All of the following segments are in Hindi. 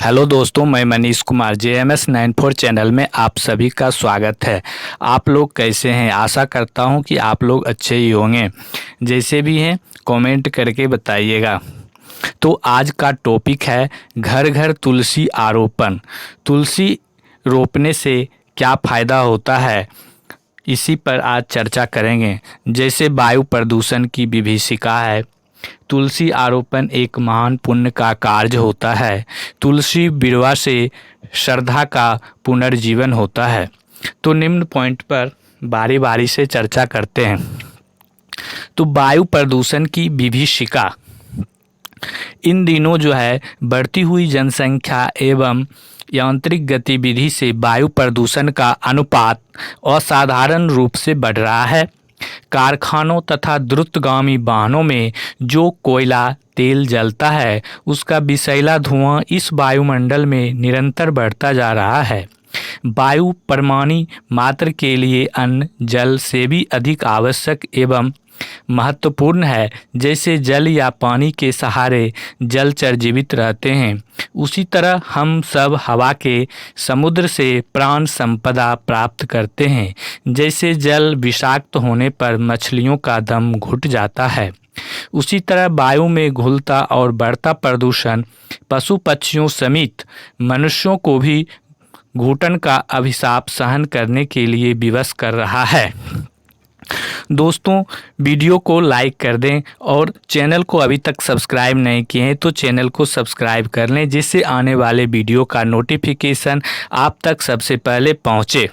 हेलो दोस्तों, मैं मनीष कुमार JMS94 चैनल में आप सभी का स्वागत है। आप लोग कैसे हैं? आशा करता हूं कि आप लोग अच्छे ही होंगे। जैसे भी हैं कमेंट करके बताइएगा। तो आज का टॉपिक है घर घर तुलसी आरोपण। तुलसी रोपने से क्या फ़ायदा होता है, इसी पर आज चर्चा करेंगे। जैसे वायु प्रदूषण की विभीषिका है, तुलसी आरोपण एक महान पुण्य का कार्य होता है। तुलसी बिरवा से श्रद्धा का पुनर्जीवन होता है। तो निम्न पॉइंट पर बारी बारी से चर्चा करते हैं। तो वायु प्रदूषण की विभीषिका, इन दिनों जो है बढ़ती हुई जनसंख्या एवं यांत्रिक गतिविधि से वायु प्रदूषण का अनुपात असाधारण रूप से बढ़ रहा है। कारखानों तथा द्रुतगामी वाहनों में जो कोयला तेल जलता है, उसका विषैला धुआं इस वायुमंडल में निरंतर बढ़ता जा रहा है। वायु परमाणु मात्र के लिए अन्न जल से भी अधिक आवश्यक एवं महत्वपूर्ण है। जैसे जल या पानी के सहारे जलचर जीवित रहते हैं, उसी तरह हम सब हवा के समुद्र से प्राण संपदा प्राप्त करते हैं। जैसे जल विषाक्त होने पर मछलियों का दम घुट जाता है, उसी तरह वायु में घुलता और बढ़ता प्रदूषण पशु पक्षियों समेत मनुष्यों को भी घुटन का अभिशाप सहन करने के लिए विवश कर रहा है। दोस्तों, वीडियो को लाइक कर दें और चैनल को अभी तक सब्सक्राइब नहीं किए हैं तो चैनल को सब्सक्राइब कर लें, जिससे आने वाले वीडियो का नोटिफिकेशन आप तक सबसे पहले पहुंचे।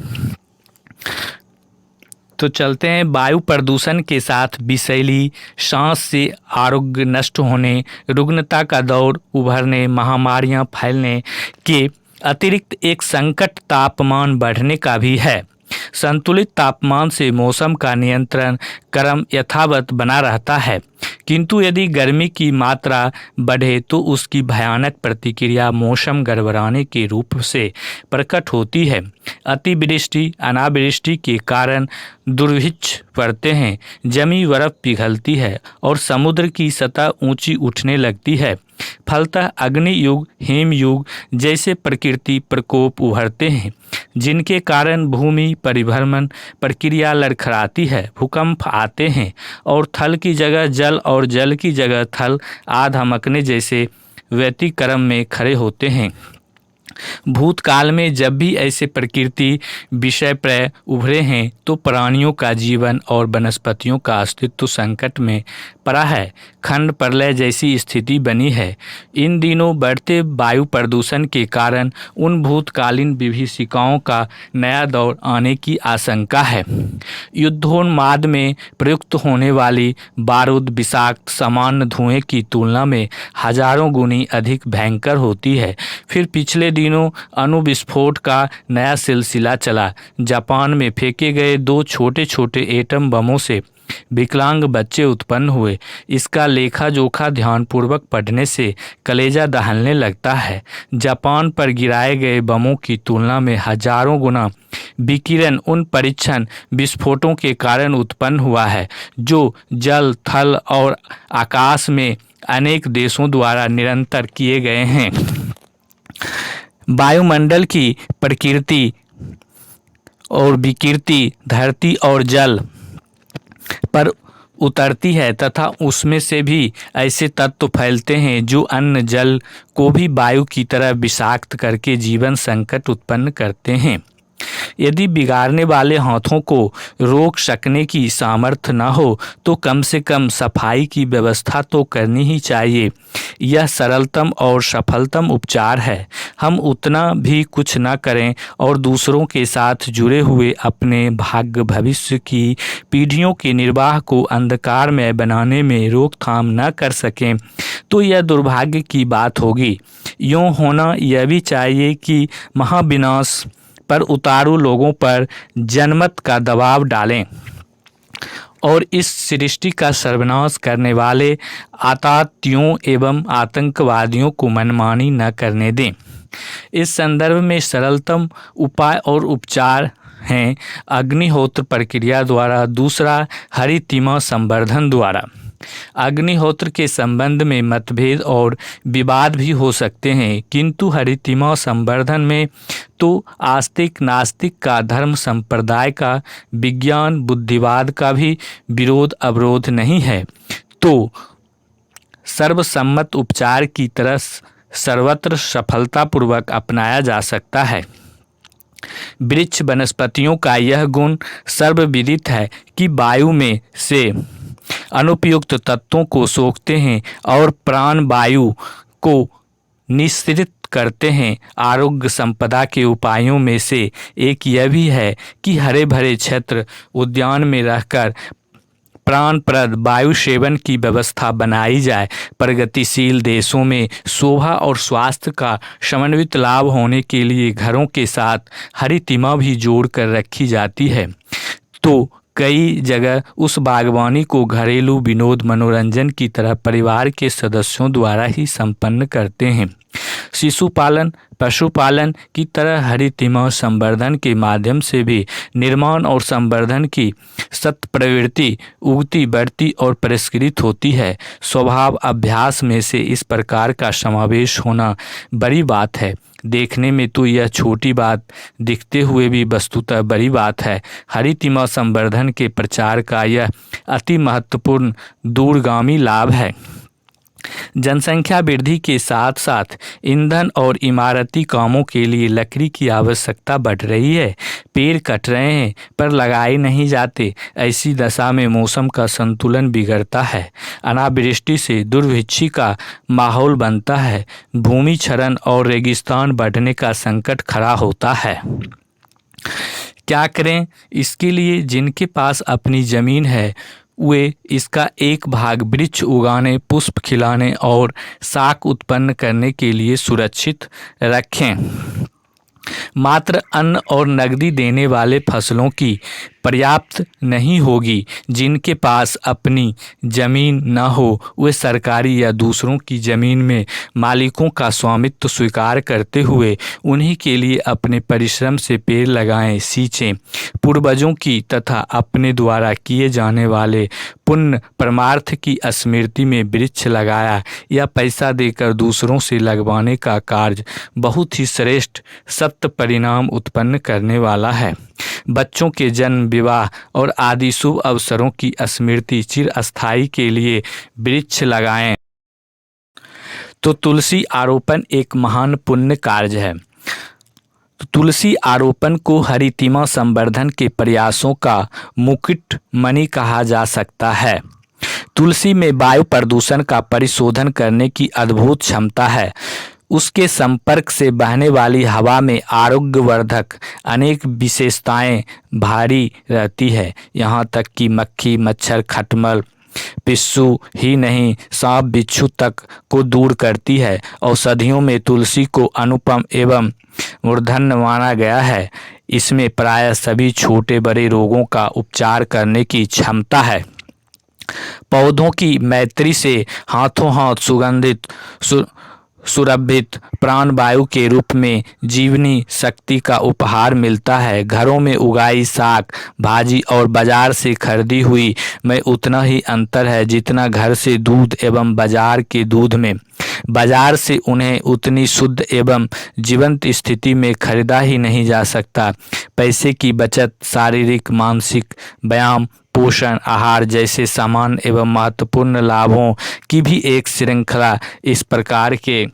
तो चलते हैं। वायु प्रदूषण के साथ विषैली सांस से आरोग्य नष्ट होने, रुग्णता का दौर उभरने, महामारियां फैलने के अतिरिक्त एक संकट तापमान बढ़ने का भी है। संतुलित तापमान से मौसम का नियंत्रण क्रम यथावत बना रहता है, किंतु यदि गर्मी की मात्रा बढ़े तो उसकी भयानक प्रतिक्रिया मौसम गड़बड़ाने के रूप से प्रकट होती है। अतिवृष्टि अनावृष्टि के कारण दुर्भिक्ष पड़ते हैं, जमी बर्फ पिघलती है और समुद्र की सतह ऊंची उठने लगती है। फलतः अग्नि युग हिम युग जैसे प्रकृति प्रकोप उभरते हैं, जिनके कारण भूमि परिभ्रमण प्रक्रिया लड़खड़ाती है, भूकंप आते हैं और थल की जगह जल और जल की जगह थल आध धमकने जैसे व्यतिक्रम में खड़े होते हैं। भूतकाल में जब भी ऐसे प्रकृति विषय प्राय उभरे हैं तो प्राणियों का जीवन और वनस्पतियों का अस्तित्व संकट में पड़ा है। खंड प्रलय जैसी स्थिति बनी है। इन दिनों बढ़ते वायु प्रदूषण के कारण उन भूतकालीन विभीषिकाओं का नया दौर आने की आशंका है। युद्धोन्माद में प्रयुक्त होने वाली बारूद विषाक्त सामान्य धुएं की तुलना में हजारों गुनी अधिक भयंकर होती है। फिर पिछले दिनों अणु विस्फोट का नया सिलसिला चला। जापान में फेंके गए 2 छोटे छोटे एटम बमों से विकलांग बच्चे उत्पन्न हुए। इसका लेखा जोखा ध्यानपूर्वक पढ़ने से कलेजा दहलने लगता है। जापान पर गिराए गए बमों की तुलना में हजारों गुना विकिरण उन परीक्षण विस्फोटों के कारण उत्पन्न हुआ है, जो जल थल और आकाश में अनेक देशों द्वारा निरंतर किए गए हैं। वायुमंडल की प्रकृति और विकृति धरती और जल पर उतरती है तथा उसमें से भी ऐसे तत्व फैलते हैं जो अन्न जल को भी वायु की तरह विषाक्त करके जीवन संकट उत्पन्न करते हैं। यदि बिगाड़ने वाले हाथों को रोक सकने की सामर्थ्य न हो तो कम से कम सफाई की व्यवस्था तो करनी ही चाहिए। यह सरलतम और सफलतम उपचार है। हम उतना भी कुछ न करें और दूसरों के साथ जुड़े हुए अपने भाग्य भविष्य की पीढ़ियों के निर्वाह को अंधकार में बनाने में रोकथाम न कर सकें तो यह दुर्भाग्य की बात होगी। यूँ होना यह भी चाहिए कि महाविनाश पर उतारू लोगों पर जनमत का दबाव डालें और इस सृष्टि का सर्वनाश करने वाले आतताइयों एवं आतंकवादियों को मनमानी न करने दें। इस संदर्भ में सरलतम उपाय और उपचार हैं अग्निहोत्र प्रक्रिया द्वारा, दूसरा हरितिमा संवर्धन द्वारा। अग्निहोत्र के संबंध में मतभेद और विवाद भी हो सकते हैं, किंतु हरितिमा संवर्धन में तो आस्तिक नास्तिक का, धर्म संप्रदाय का, विज्ञान बुद्धिवाद का भी विरोध अवरोध नहीं है। तो सर्वसम्मत उपचार की तरह सर्वत्र सफलतापूर्वक अपनाया जा सकता है। वृक्ष वनस्पतियों का यह गुण सर्वविदित है कि वायु में से अनुपयुक्त तत्वों को सोखते हैं और प्राण वायु को निःसृत करते हैं। आरोग्य संपदा के उपायों में से एक यह भी है कि हरे भरे क्षेत्र उद्यान में रहकर प्राणप्रद वायु सेवन की व्यवस्था बनाई जाए। प्रगतिशील देशों में शोभा और स्वास्थ्य का समन्वित लाभ होने के लिए घरों के साथ हरितिमा भी जोड़ कर रखी जाती है। तो कई जगह उस बागवानी को घरेलू विनोद मनोरंजन की तरह परिवार के सदस्यों द्वारा ही संपन्न करते हैं। शिशु पालन पशुपालन की तरह हरितिमा संवर्धन के माध्यम से भी निर्माण और संवर्धन की सत प्रवृत्ति उगती बढ़ती और परिष्कृत होती है। स्वभाव अभ्यास में से इस प्रकार का समावेश होना बड़ी बात है। देखने में तो यह छोटी बात दिखते हुए भी वस्तुतः बड़ी बात है। हरितिमा संवर्धन के प्रचार का यह अति महत्वपूर्ण दूरगामी लाभ है। जनसंख्या वृद्धि के साथ साथ ईंधन और इमारती कामों के लिए लकड़ी की आवश्यकता बढ़ रही है। पेड़ कट रहे हैं पर लगाए नहीं जाते। ऐसी दशा में मौसम का संतुलन बिगड़ता है। अनावृष्टि से दुर्भिक्षी का माहौल बनता है। भूमि क्षरण और रेगिस्तान बढ़ने का संकट खड़ा होता है। क्या करें? इसके लिए जिनके पास अपनी ज़मीन है वे इसका एक भाग वृक्ष उगाने, पुष्प खिलाने और शाक उत्पन्न करने के लिए सुरक्षित रखें। मात्र अन्न और नकदी देने वाले फसलों की पर्याप्त नहीं होगी। जिनके पास अपनी ज़मीन न हो वे सरकारी या दूसरों की ज़मीन में मालिकों का स्वामित्व स्वीकार करते हुए उन्हीं के लिए अपने परिश्रम से पेड़ लगाएं, सींचें। पूर्वजों की तथा अपने द्वारा किए जाने वाले पुण्य परमार्थ की स्मृति में वृक्ष लगाया या पैसा देकर दूसरों से लगवाने का कार्य बहुत ही श्रेष्ठ सत्य परिणाम उत्पन्न करने वाला है। बच्चों के जन्म, विवाह और आदि शुभ अवसरों की स्मृति चिरस्थायी के लिए वृक्ष लगाएं। तो तुलसी आरोपण एक महान पुण्य कार्य है। तुलसी आरोपण को हरितिमा संवर्धन के प्रयासों का मुकुट मणि कहा जा सकता है। तुलसी में वायु प्रदूषण का परिशोधन करने की अद्भुत क्षमता है। उसके संपर्क से बहने वाली हवा में आरोग्यवर्धक अनेक विशेषताएं भारी रहती है। यहाँ तक कि मक्खी, मच्छर, खटमल, पिस्सू ही नहीं सांप बिच्छू तक को दूर करती है। औषधियों में तुलसी को अनुपम एवं मूर्धन्य माना गया है। इसमें प्रायः सभी छोटे बड़े रोगों का उपचार करने की क्षमता है। पौधों की मैत्री से हाथों हाथ सुगंधित सुरभित प्राणवायु के रूप में जीवनी शक्ति का उपहार मिलता है। घरों में उगाई साग भाजी और बाजार से खरीदी हुई में उतना ही अंतर है जितना घर से दूध एवं बाजार के दूध में। बाजार से उन्हें उतनी शुद्ध एवं जीवंत स्थिति में खरीदा ही नहीं जा सकता। पैसे की बचत, शारीरिक मानसिक व्यायाम, पोषण, आहार जैसे समान एवं महत्वपूर्ण लाभों की भी एक श्रृंखला इस प्रकार के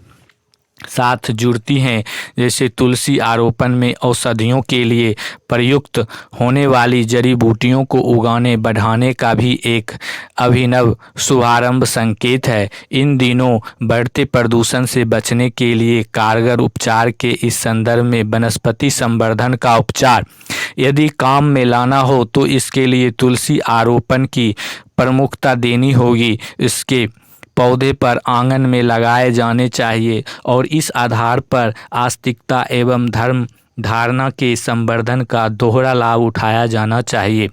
साथ जुड़ती हैं। जैसे तुलसी आरोपण में औषधियों के लिए प्रयुक्त होने वाली जड़ी बूटियों को उगाने बढ़ाने का भी एक अभिनव शुभारंभ संकेत है। इन दिनों बढ़ते प्रदूषण से बचने के लिए कारगर उपचार के इस संदर्भ में वनस्पति संवर्धन का उपचार यदि काम में लाना हो तो इसके लिए तुलसी आरोपण की प्रमुखता देनी होगी। इसके पौधे पर आंगन में लगाए जाने चाहिए और इस आधार पर आस्तिकता एवं धर्म धारणा के संवर्धन का दोहरा लाभ उठाया जाना चाहिए।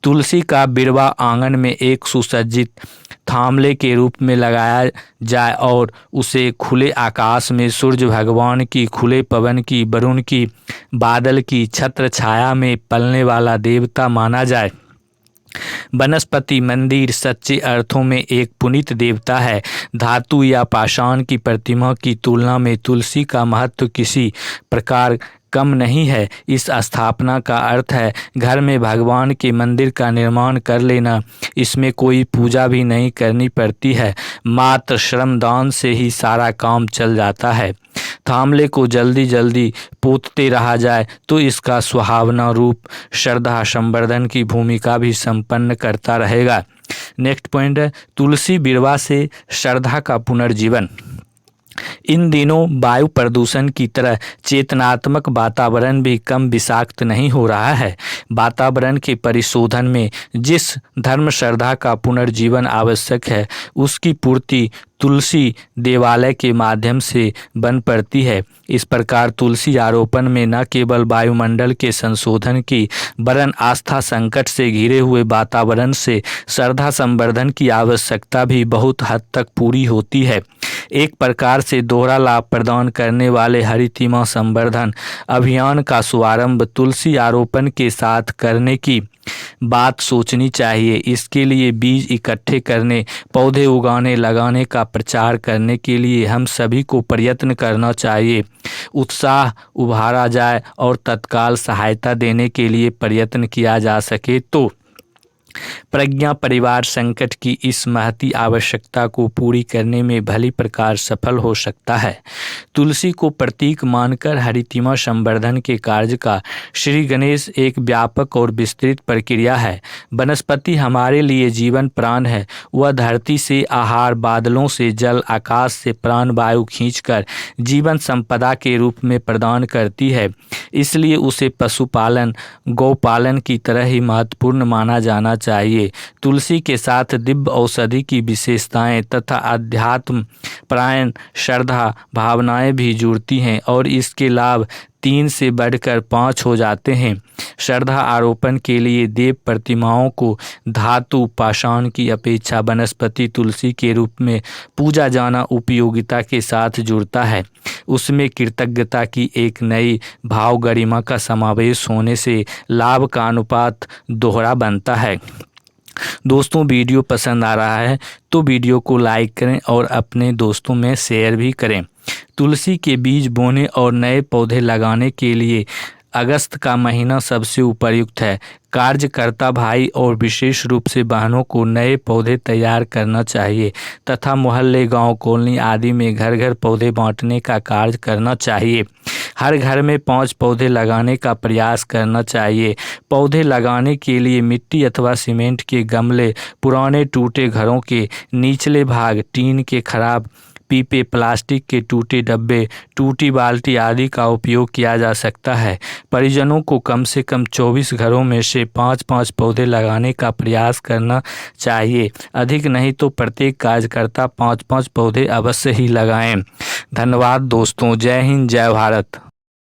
तुलसी का बिरवा आंगन में एक सुसज्जित थामले के रूप में लगाया जाए और उसे खुले आकाश में सूर्य भगवान की, खुले पवन की, वरुण की, बादल की छत्र छाया में पलने वाला देवता माना जाए। वनस्पति मंदिर सच्चे अर्थों में एक पुनीत देवता है। धातु या पाषाण की प्रतिमा की तुलना में तुलसी का महत्व किसी प्रकार कम नहीं है। इस स्थापना का अर्थ है घर में भगवान के मंदिर का निर्माण कर लेना। इसमें कोई पूजा भी नहीं करनी पड़ती है, मात्र श्रमदान से ही सारा काम चल जाता है। थामले को जल्दी जल्दी पोतते रहा जाए तो इसका सुहावना रूप श्रद्धा संवर्धन की भूमिका भी संपन्न करता रहेगा। नेक्स्ट पॉइंट है तुलसी बिरवा से श्रद्धा का पुनर्जीवन। इन दिनों वायु प्रदूषण की तरह चेतनात्मक वातावरण भी कम विषाक्त नहीं हो रहा है। वातावरण के परिशोधन में जिस धर्म श्रद्धा का पुनर्जीवन आवश्यक है उसकी पूर्ति तुलसी देवालय के माध्यम से बन पड़ती है। इस प्रकार तुलसी आरोपण में न केवल वायुमंडल के संशोधन की वरन आस्था संकट से घिरे हुए वातावरण से श्रद्धा संवर्धन की आवश्यकता भी बहुत हद तक पूरी होती है। एक प्रकार से दोहरा लाभ प्रदान करने वाले हरितिमा संवर्धन अभियान का शुभारंभ तुलसी आरोपण के साथ करने की बात सोचनी चाहिए। इसके लिए बीज इकट्ठे करने, पौधे उगाने लगाने का प्रचार करने के लिए हम सभी को प्रयत्न करना चाहिए। उत्साह उभारा जाए और तत्काल सहायता देने के लिए प्रयत्न किया जा सके तो प्रज्ञा परिवार संकट की इस महती आवश्यकता को पूरी करने में भली प्रकार सफल हो सकता है। तुलसी को प्रतीक मानकर हरितिमा संवर्धन के कार्य का श्री गणेश एक व्यापक और विस्तृत प्रक्रिया है। वनस्पति हमारे लिए जीवन प्राण है। वह धरती से आहार, बादलों से जल, आकाश से प्राण वायु खींचकर जीवन संपदा के रूप में प्रदान करती है। इसलिए उसे पशुपालन, गौपालन की तरह ही महत्वपूर्ण माना जाना चाहिए। तुलसी के साथ दिव्य औषधि की विशेषताएं तथा अध्यात्म परायण श्रद्धा भावनाएं भी जुड़ती हैं और इसके लाभ 3 से बढ़कर 5 हो जाते हैं। श्रद्धा आरोपण के लिए देव प्रतिमाओं को धातु पाषाण की अपेक्षा वनस्पति तुलसी के रूप में पूजा जाना उपयोगिता के साथ जुड़ता है। उसमें कृतज्ञता की एक नई भाव गरिमा का समावेश होने से लाभ का अनुपात दोहरा बनता है। दोस्तों, वीडियो पसंद आ रहा है तो वीडियो को लाइक करें और अपने दोस्तों में शेयर भी करें। तुलसी के बीज बोने और नए पौधे लगाने के लिए अगस्त का महीना सबसे उपयुक्त है। कार्यकर्ता भाई और विशेष रूप से बहनों को नए पौधे तैयार करना चाहिए तथा मोहल्ले, गांव, कॉलोनी आदि में घर घर पौधे बांटने का कार्य करना चाहिए। हर घर में 5 पौधे लगाने का प्रयास करना चाहिए। पौधे लगाने के लिए मिट्टी अथवा सीमेंट के गमले, पुराने टूटे घरों के निचले भाग, टीन के खराब पीपे, प्लास्टिक के टूटे डब्बे, टूटी बाल्टी आदि का उपयोग किया जा सकता है। परिजनों को कम से कम 24 घरों में से 5-5 पौधे लगाने का प्रयास करना चाहिए। अधिक नहीं तो प्रत्येक कार्यकर्ता 5-5 पौधे अवश्य ही लगाएं। धन्यवाद दोस्तों। जय हिंद, जय भारत।